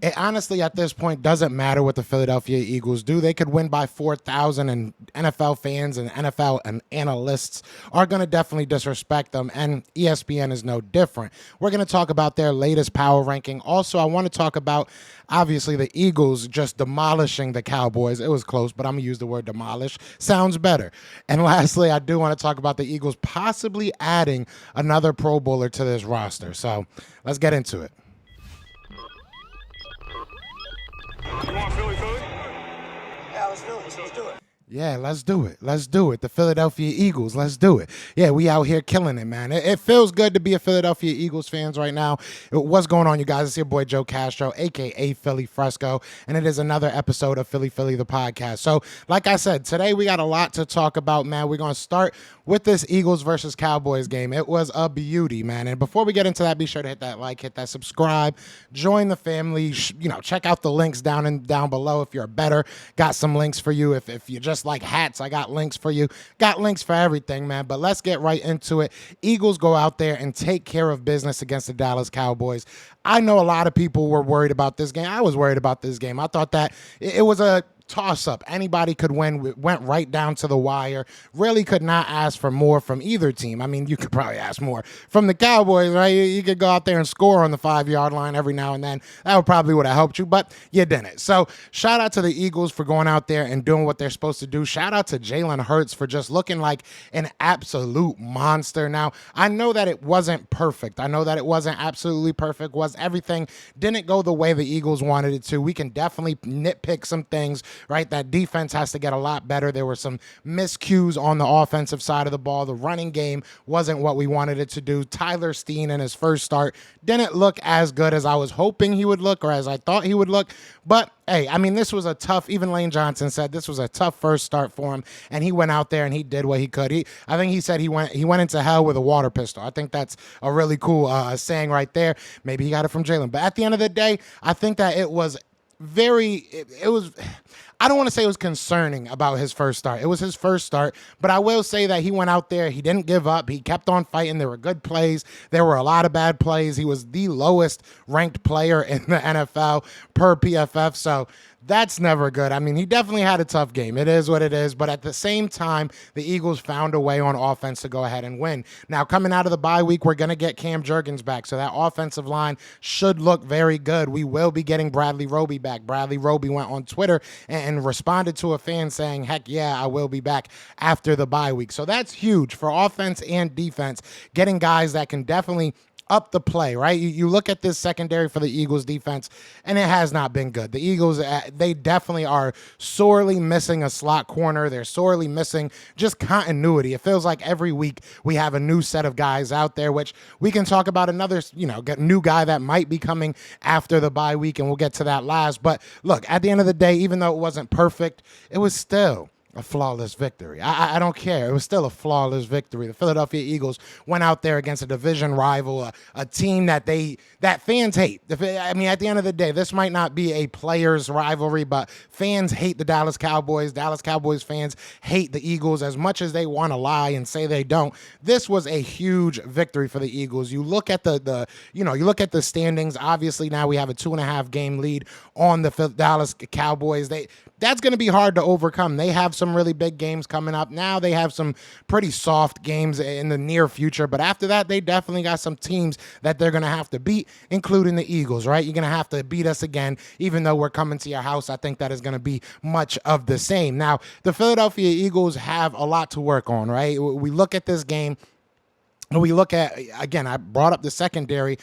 It honestly, at this point, doesn't matter what the Philadelphia Eagles do. They could win by 4,000, and NFL fans and NFL and analysts are going to definitely disrespect them, and ESPN is no different. We're going to talk about their latest power ranking. Also, I want to talk about, obviously, the Eagles just demolishing the Cowboys. It was close, but I'm going to use the word demolish. Sounds better. And lastly, I do want to talk about the Eagles possibly adding another Pro Bowler to this roster. So let's get into it. You want Philly, Philly? Yeah, let's do it. Let's do it. Yeah, let's do it. Let's do it. The Philadelphia Eagles. Let's do it. Yeah, we out here killing it, man. It feels good to be a Philadelphia Eagles fans right now. What's going on, you guys? It's your boy Joe Castro, a.k.a. Philly Fresco, and it is another episode of Philly Philly, the podcast. So, like I said, today we got a lot to talk about, man. We're going to start with this Eagles versus Cowboys game. It was a beauty, man. And before we get into that, be sure to hit that like, hit that subscribe, join the family. Check out the links down below if you're better. Got some links for you. If you just like hats, I got links for you. Got links for everything, man. But let's get right into it. Eagles go out there and take care of business against the Dallas Cowboys. I know a lot of people were worried about this game. I was worried about this game. I thought that it was a toss-up. Anybody could win. We went right down to the wire. Really could not ask for more from either team. I mean, you could probably ask more from the Cowboys, right? You could go out there and score on the 5-yard line every now and then. That would have helped you, but you didn't. So shout out to the Eagles for going out there and doing what they're supposed to do. Shout out to Jalen Hurts for just looking like an absolute monster. Now, I know that it wasn't perfect. I know that it wasn't absolutely perfect. Everything didn't go the way the Eagles wanted it to. We can definitely nitpick some things, right? That defense has to get a lot better. There were some miscues on the offensive side of the ball. The running game wasn't what we wanted it to do. Tyler Steen in his first start didn't look as good as I was hoping he would look or as I thought he would look. But hey, I mean, this was a tough, even Lane Johnson said this was a tough first start for him, and he went out there and he did what he could. I think he said he went into hell with a water pistol. I think that's a really cool saying right there. Maybe he got it from Jalen. But at the end of the day, I think that it was I don't want to say it was concerning about his first start. It was his first start, but I will say that he went out there. He didn't give up. He kept on fighting. There were good plays. There were a lot of bad plays. He was the lowest ranked player in the NFL per PFF. So that's never good. I mean, he definitely had a tough game. It is what it is. But at the same time, the Eagles found a way on offense to go ahead and win. Now, coming out of the bye week, we're going to get Cam Jurgens back. So that offensive line should look very good. We will be getting Bradley Roby back. Bradley Roby went on Twitter and responded to a fan saying, heck yeah, I will be back after the bye week. So that's huge for offense and defense, getting guys that can definitely up the play, right? You look at this secondary for the Eagles defense, and it has not been good. The Eagles, they definitely are sorely missing a slot corner. They're sorely missing just continuity. It feels like every week we have a new set of guys out there, which we can talk about another, new guy that might be coming after the bye week, and we'll get to that last. But look, at the end of the day, even though it wasn't perfect, it was still a flawless victory. I don't care. It was still a flawless victory. The Philadelphia Eagles went out there against a division rival, a team that fans hate. I mean, at the end of the day, this might not be a players' rivalry, but fans hate the Dallas Cowboys. Dallas Cowboys fans hate the Eagles as much as they want to lie and say they don't. This was a huge victory for the Eagles. You look at you look at the standings. Obviously, now we have a 2.5 game lead on the Dallas Cowboys. That's going to be hard to overcome. They have some really big games coming up. Now they have some pretty soft games in the near future. But after that, they definitely got some teams that they're going to have to beat, including the Eagles, right? You're going to have to beat us again, even though we're coming to your house. I think that is going to be much of the same. Now, the Philadelphia Eagles have a lot to work on, right? We look at this game. We look at, again, I brought up the secondary.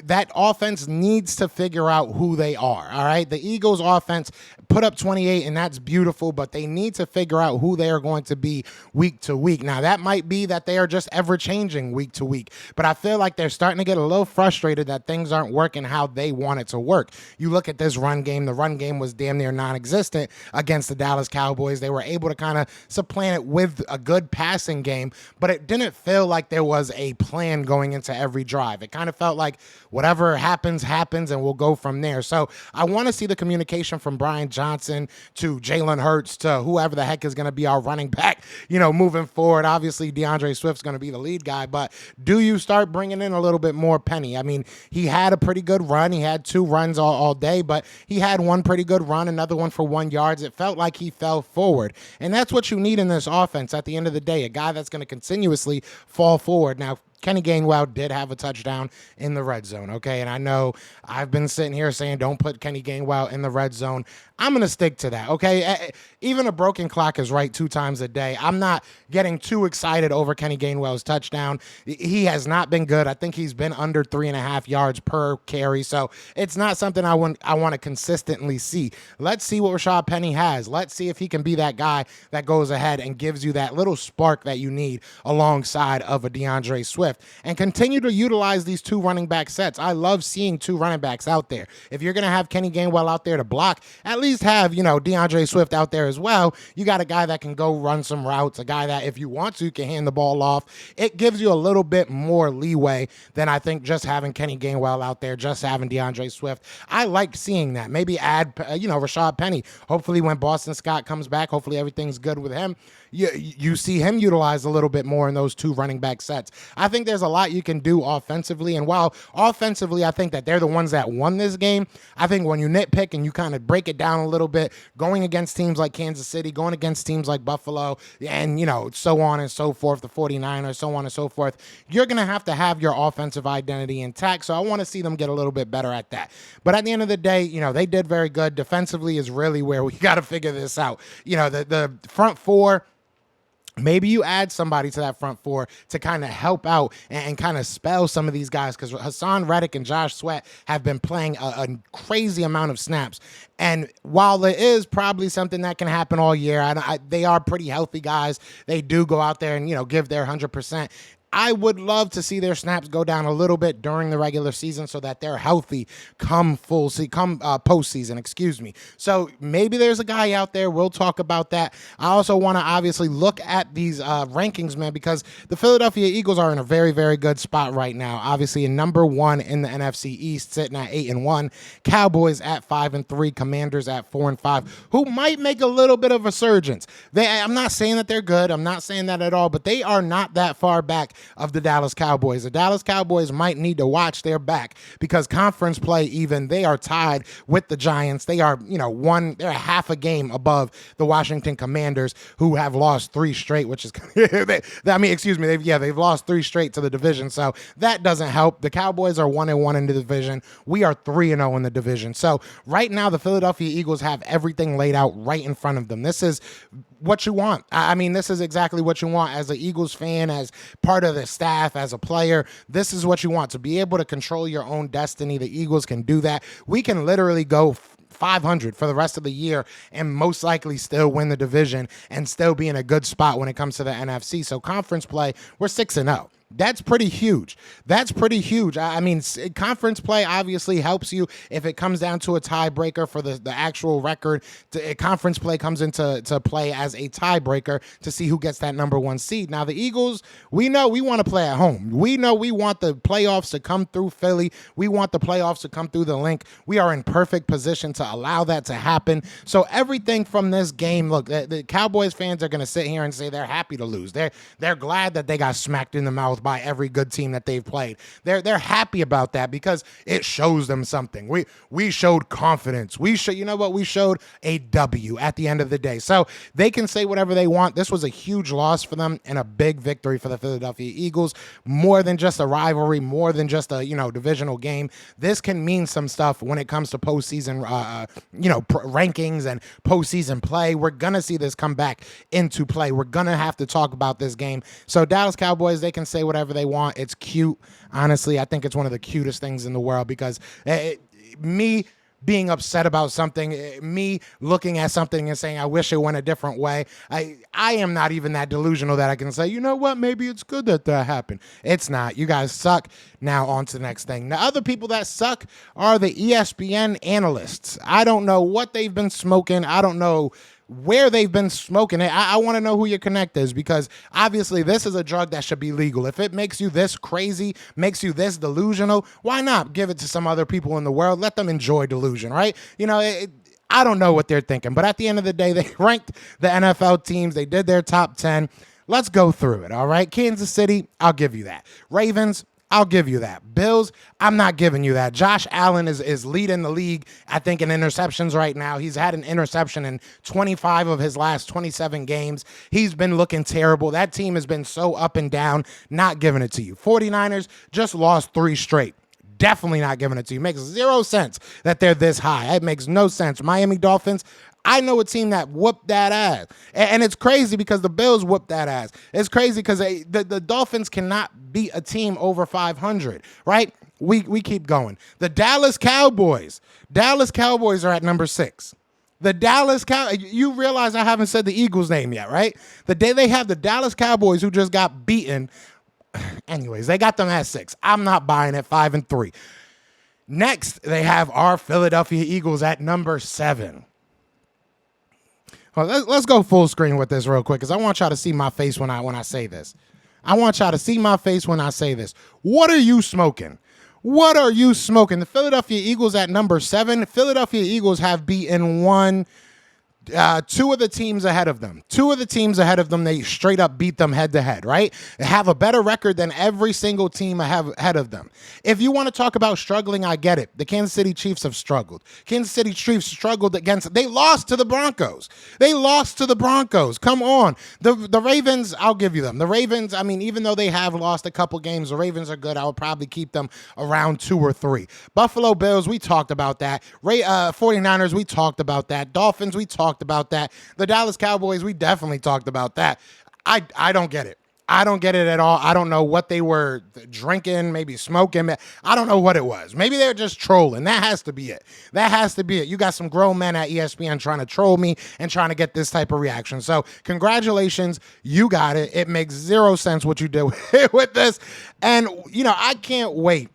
That offense needs to figure out who they are, all right? The Eagles offense put up 28, and that's beautiful, but they need to figure out who they are going to be week to week. Now, that might be that they are just ever-changing week to week, but I feel like they're starting to get a little frustrated that things aren't working how they want it to work. You look at this run game. The run game was damn near non-existent against the Dallas Cowboys. They were able to kind of supplant it with a good passing game, but it didn't feel like there was a plan going into every drive. It kind of felt like whatever happens, and we'll go from there. So I want to see the communication from Brian Johnson to Jalen Hurts to whoever the heck is going to be our running back, moving forward. Obviously, DeAndre Swift's going to be the lead guy, but do you start bringing in a little bit more Penny? I mean, he had a pretty good run. He had 2 runs all day, but he had one pretty good run, another one for 1 yard. It felt like he fell forward, and that's what you need in this offense at the end of the day, a guy that's going to continuously fall forward. Now, Kenny Gainwell did have a touchdown in the red zone, okay? And I know I've been sitting here saying don't put Kenny Gainwell in the red zone. I'm going to stick to that, okay? Even a broken clock is right 2 times a day. I'm not getting too excited over Kenny Gainwell's touchdown. He has not been good. I think he's been under 3.5 yards per carry, so it's not something I want to consistently see. Let's see what Rashad Penny has. Let's see if he can be that guy that goes ahead and gives you that little spark that you need alongside of a DeAndre Swift. And continue to utilize these 2 running back sets. I love seeing 2 running backs out there. If you're going to have Kenny Gainwell out there to block, at least have, DeAndre Swift out there as well. You got a guy that can go run some routes, a guy that, if you want to, can hand the ball off. It gives you a little bit more leeway than I think just having Kenny Gainwell out there, just having DeAndre Swift. I like seeing that. Maybe add, Rashad Penny. Hopefully when Boston Scott comes back, hopefully everything's good with him. You see him utilized a little bit more in those 2 running back sets. I think there's a lot you can do offensively, and while offensively I think that they're the ones that won this game, I think when you nitpick and you kind of break it down a little bit, going against teams like Kansas City, going against teams like Buffalo, and, so on and so forth, the 49ers, so on and so forth, you're going to have your offensive identity intact, so I want to see them get a little bit better at that. But at the end of the day, they did very good. Defensively is really where we got to figure this out. The front 4, maybe you add somebody to that front 4 to kind of help out and kind of spell some of these guys, because Hassan Reddick and Josh Sweat have been playing a crazy amount of snaps. And while it is probably something that can happen all year, they are pretty healthy guys. They do go out there and, give their 100%. I would love to see their snaps go down a little bit during the regular season so that they're healthy come postseason, excuse me. So maybe there's a guy out there. We'll talk about that. I also want to obviously look at these rankings, man, because the Philadelphia Eagles are in a very, very good spot right now. Obviously, in number 1 in the NFC East, sitting at 8-1. Cowboys at 5-3. Commanders at 4-5, who might make a little bit of a resurgence. I'm not saying that they're good. I'm not saying that at all, but they are not that far back of the Dallas Cowboys. The Dallas Cowboys might need to watch their back, because conference play, even, they are tied with the Giants. They are, they're a half a game above the Washington Commanders, who have lost 3 straight, which is, they've lost 3 straight to the division. So that doesn't help. The Cowboys are 1-1 in the division. We are 3-0 in the division. So right now, the Philadelphia Eagles have everything laid out right in front of them. This is what you want. This is exactly what you want as an Eagles fan, as part of the staff, as a player. This is what you want, to be able to control your own destiny. The Eagles can do that. We can literally go 500 for the rest of the year and most likely still win the division and still be in a good spot when it comes to the NFC. So conference play, we're 6-0. That's pretty huge. Conference play obviously helps you if it comes down to a tiebreaker for the actual record. Conference play comes into play as a tiebreaker to see who gets that number 1 seed. Now, the Eagles, we know we want to play at home. We know we want the playoffs to come through Philly. We want the playoffs to come through the Link. We are in perfect position to allow that to happen. So everything from this game, look, the Cowboys fans are going to sit here and say they're happy to lose. They're glad that they got smacked in the mouth by every good team that they've played. They're happy about that because it shows them something. We showed confidence. We showed a W at the end of the day. So they can say whatever they want. This was a huge loss for them and a big victory for the Philadelphia Eagles. More than just a rivalry, more than just a divisional game. This can mean some stuff when it comes to postseason rankings and postseason play. We're gonna see this come back into play. We're gonna have to talk about this game. So Dallas Cowboys, they can say whatever they want. It's cute. Honestly, I think it's one of the cutest things in the world because me being upset about something, me looking at something and saying, I wish it went a different way. I am not even that delusional that I can say, you know what, maybe it's good that happened. It's not. You guys suck. Now on to the next thing. The other people that suck are the ESPN analysts. I don't know what they've been smoking. I don't know where they've been smoking it. I want to know who your connect is, because obviously this is a drug that should be legal. If it makes you this crazy, makes you this delusional, why not give it to some other people in the world? Let them enjoy delusion, right? I don't know what they're thinking. But at the end of the day, they ranked the NFL teams. They did their top 10. Let's go through it, all right? Kansas City, I'll give you that. Ravens, I'll give you that. Bills, I'm not giving you that. Josh Allen is leading the league, I think, in interceptions right now. He's had an interception in 25 of his last 27 games. He's been looking terrible. That team has been so up and down, not giving it to you. 49ers just lost 3 straight. Definitely not giving it to you. Makes zero sense that they're this high. It makes no sense. Miami Dolphins, I know a team that whooped that ass. And it's crazy because the Bills whooped that ass. It's crazy because the Dolphins cannot beat a team over 500, right? We keep going. The Dallas Cowboys. Dallas Cowboys are at number 6. The Dallas you realize I haven't said the Eagles' name yet, right? The day they have the Dallas Cowboys who just got beaten. Anyways, they got them at 6. I'm not buying it. 5-3. Next, they have our Philadelphia Eagles at number 7. Well, let's go full screen with this real quick because I want y'all to see my face when I say this. I want y'all to see my face when I say this. What are you smoking? What are you smoking? The Philadelphia Eagles at number 7. Philadelphia Eagles have beaten 2 of the teams ahead of them. 2 of the teams ahead of them, they straight up beat them head to head, right? They have a better record than every single team ahead of them. If you want to talk about struggling, I get it. The Kansas City Chiefs have struggled. Kansas City Chiefs struggled they lost to the Broncos. They lost to the Broncos. Come on. The Ravens, I'll give you them. The Ravens, I mean, even though they have lost a couple games, the Ravens are good. I would probably keep them around 2 or 3. Buffalo Bills, we talked about that. 49ers, we talked about that. Dolphins, we talked about that. The Dallas Cowboys, we definitely talked about that. I don't get it. I don't get it at all. I don't know what they were drinking, maybe smoking. I don't know what it was. Maybe they're just trolling. That has to be it. That has to be it. You got some grown men at ESPN trying to troll me and trying to get this type of reaction. So congratulations. You got it. It makes zero sense what you did with this. And, I can't wait.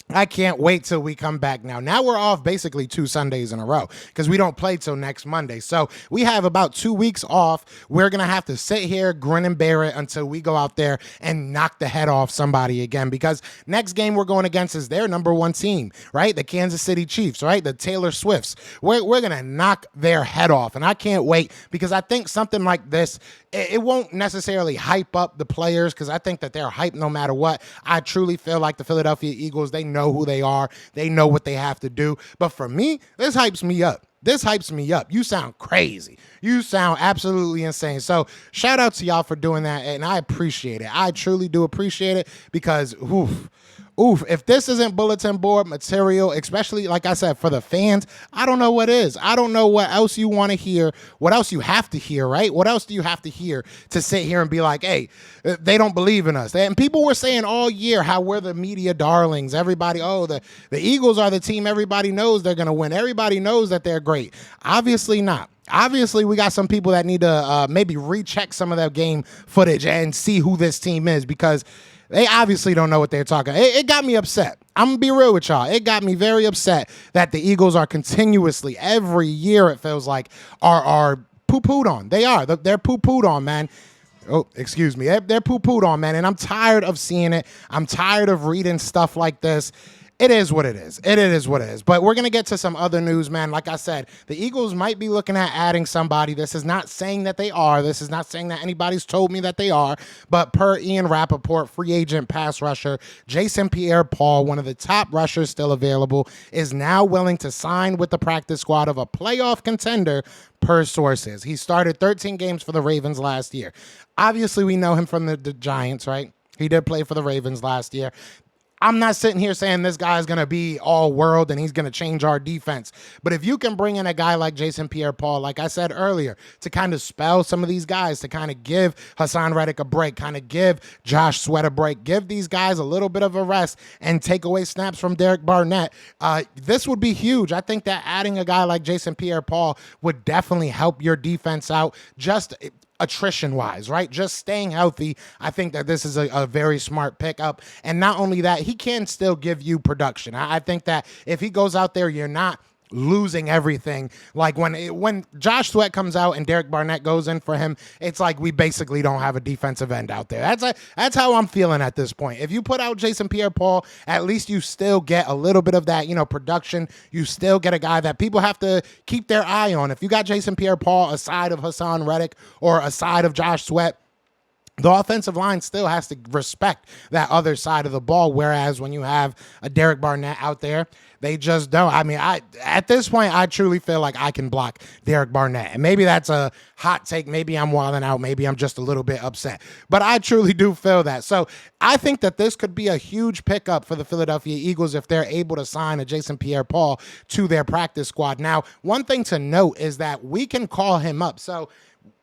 I can't wait till we come back now. Now we're off basically 2 Sundays in a row because we don't play till next Monday. So we have about 2 weeks off. We're going to have to sit here, grin and bear it until we go out there and knock the head off somebody again because next game we're going against is their number 1 team, right? The Kansas City Chiefs, right? The Taylor Swifts. We're going to knock their head off. And I can't wait because I think something like this, it won't necessarily hype up the players because I think that they're hyped no matter what. I truly feel like the Philadelphia Eagles, they know who they are. They know what they have to do. But for me, this hypes me up. This hypes me up. You sound crazy. You sound absolutely insane. So shout out to y'all for doing that, and I appreciate it. I truly do appreciate it because, if this isn't bulletin board material, especially, like I said, for the fans, I don't know what is. I don't know what else you want to hear, what else you have to hear, right? What else do you have to hear to sit here and be like, hey, they don't believe in us? And people were saying all year how we're the media darlings. Everybody, the Eagles are the team everybody knows they're going to win. Everybody knows that they're great. Obviously not. Obviously, we got some people that need to maybe recheck some of that game footage and see who this team is because they obviously don't know what they're talking. It got me upset. I'm going to be real with y'all. It got me very upset that the Eagles are continuously, every year it feels like, are poo-pooed on. They are. They're poo-pooed on, man. Oh, excuse me. They're poo-pooed on, man. And I'm tired of seeing it. I'm tired of reading stuff like this. It is what it is. It is what it is. But we're going to get to some other news, man. Like I said, the Eagles might be looking at adding somebody. This is not saying that they are. This is not saying that anybody's told me that they are. But per Ian Rappaport, free agent pass rusher, Jason Pierre-Paul, one of the top rushers still available, is now willing to sign with the practice squad of a playoff contender per sources. He started 13 games for the Ravens last year. Obviously, we know him from the Giants, right? He did play for the Ravens last year. I'm not sitting here saying this guy is going to be all world and he's going to change our defense. But if you can bring in a guy like Jason Pierre-Paul, like I said earlier, to kind of spell some of these guys, to kind of give Hassan Reddick a break, kind of give Josh Sweat a break, give these guys a little bit of a rest and take away snaps from Derek Barnett, this would be huge. I think that adding a guy like Jason Pierre-Paul would definitely help your defense out just attrition-wise, right? Just staying healthy. I think that this is a very smart pickup. And not only that, he can still give you production. I think that if he goes out there, you're not losing everything. Like when Josh Sweat comes out and Derek Barnett goes in for him, it's like we basically don't have a defensive end out there. That's how I'm feeling at this point. If you put out Jason Pierre-Paul, at least you still get a little bit of that, production. You still get a guy that people have to keep their eye on. If you got Jason Pierre-Paul aside of Hassan Reddick or aside of Josh Sweat, the offensive line still has to respect that other side of the ball, whereas when you have a Derek Barnett out there, they just don't. I mean, at this point, I truly feel like I can block Derek Barnett. And maybe that's a hot take. Maybe I'm wilding out. Maybe I'm just a little bit upset. But I truly do feel that. So I think that this could be a huge pickup for the Philadelphia Eagles if they're able to sign a Jason Pierre-Paul to their practice squad. Now, one thing to note is that we can call him up. So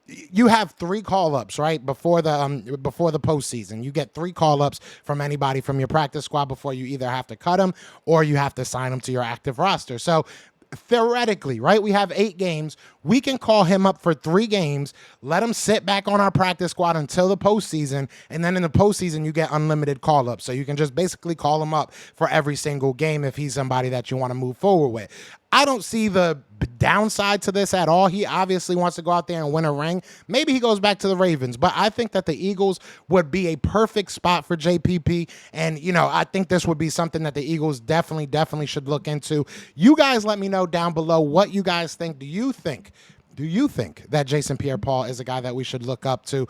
you have 3 call-ups, right, before the postseason. You get 3 call-ups from anybody from your practice squad before you either have to cut them or you have to sign them to your active roster. So theoretically, right, we have 8 games. We can call him up for 3 games, let him sit back on our practice squad until the postseason, and then in the postseason, you get unlimited call-ups. So you can just basically call him up for every single game if he's somebody that you want to move forward with. I don't see the downside to this at all. He obviously wants to go out there and win a ring. Maybe he goes back to the Ravens, but I think that the Eagles would be a perfect spot for JPP. And, I think this would be something that the Eagles definitely should look into. You guys let me know down below what you guys think. Do you think that Jason Pierre-Paul is a guy that we should look up to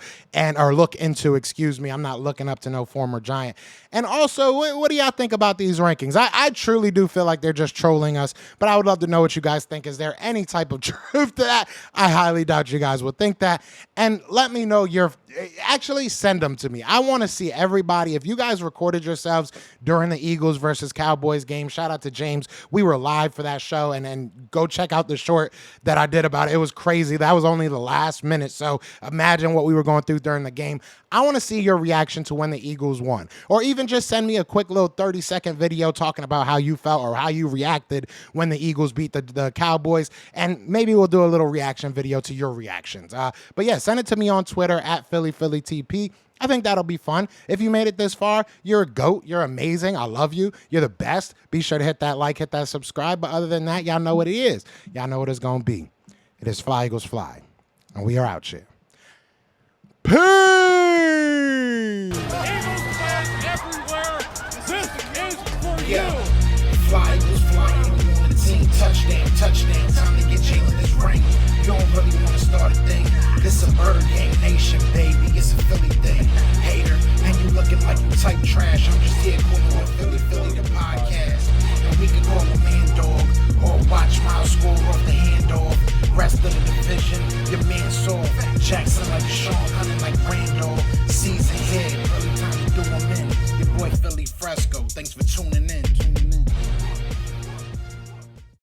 or look into, excuse me? I'm not looking up to no former Giant. And also, what do y'all think about these rankings? I truly do feel like they're just trolling us, but I would love to know what you guys think. Is there any type of truth to that? I highly doubt you guys would think that. And let me know actually send them to me. I want to see everybody. If you guys recorded yourselves during the Eagles versus Cowboys game, shout out to James. We were live for that show, and go check out the short that I did about it. It was crazy. That was only the last minute. So imagine what we were going through during the game. I want to see your reaction to when the Eagles won, or even just send me a quick little 30-second video talking about how you felt or how you reacted when the Eagles beat the Cowboys, and maybe we'll do a little reaction video to your reactions. But yeah, send it to me on Twitter at PhillyTP. I think that'll be fun. If you made it this far, you're a GOAT. You're amazing. I love you. You're the best. Be sure to hit that like, hit that subscribe. But other than that, y'all know what it is. Y'all know what it's going to be. It is Fly Eagles Fly, and we are out here. Peace! Eagles fans everywhere, this is for Yeah. you. Fly Eagles flying on the team. Touchdown. Time to get Jalen this ring. You don't really want to start a thing. This a bird gang nation, baby. It's a Philly thing. Hater, and you looking like you type trash. I'm just here calling on Philly the podcast. And we can call a man dog or watch Miles score off the handoff. Rest of the division, your man soft. Jackson like Sean, hunting like Randolph. Season head, early time to do 'em in. Your boy Philly Fresco. Thanks for tuning in.